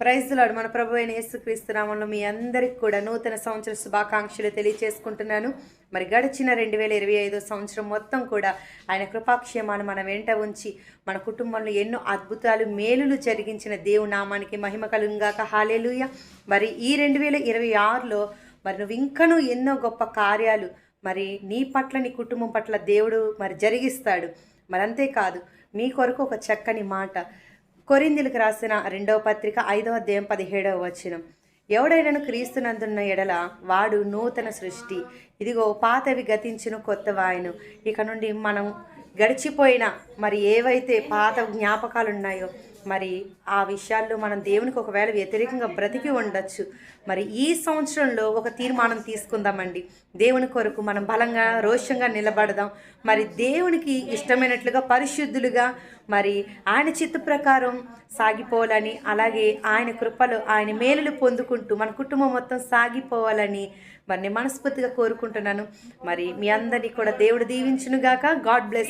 Praise lord. మన ప్రభు అయిన యేసుక్రీస్తు నామములో మీ అందరికి కూడా నూతన సంవత్సర శుభాకాంక్షలు తెలియజేసుకుంటున్నాను. మరి గడిచిన 2025 సంవత్సరం మొత్తం కూడా ఆయన కృపాక్షేమాన్ని మన వెంట ఉంచి మన కుటుంబంలో ఎన్నో అద్భుతాలు మేలులు జరిగించిన దేవుని నామానికి మహిమ కలుగుగాక. హల్లెలూయా. మరి ఈ 2026లో మరి నువ్వు ఇంకనూ ఎన్నో గొప్ప కార్యాలు మరి నీ పట్ల నీ కుటుంబం పట్ల దేవుడు మరి జరిగిస్తాడు. మరి అంతేకాదు, మీ కొరకు ఒక చక్కని మాట, కొరింథీయులకు రాసిన 2వ పత్రిక 5వ అధ్యాయం 17వ వచనం, ఎవడైనను క్రీస్తునందున్న ఎడల వాడు నూతన సృష్టి, ఇదిగో పాతవి గతించును కొత్తవాయను. ఇక నుండి మనం గడిచిపోయిన మరి ఏవైతే పాత జ్ఞాపకాలు ఉన్నాయో మరి ఆ విషయాల్లో మనం దేవునికి ఒకవేళ వ్యతిరేకంగా బ్రతికి ఉండొచ్చు. మరి ఈ సంవత్సరంలో ఒక తీర్మానం తీసుకుందామండి. దేవుని కొరకు మనం బలంగా రోషంగా నిలబడదాం. మరి దేవునికి ఇష్టమైనట్లుగా పరిశుద్ధులుగా మరి ఆయన చిత్త ప్రకారం సాగిపోవాలని, అలాగే ఆయన కృపలో ఆయన మేలులు పొందుకుంటూ మన కుటుంబం మొత్తం సాగిపోవాలని మరి నేను మనస్ఫూర్తిగా కోరుకుంటున్నాను. మరి మీ అందరినీ కూడా దేవుడు దీవించునుగాక. God bless.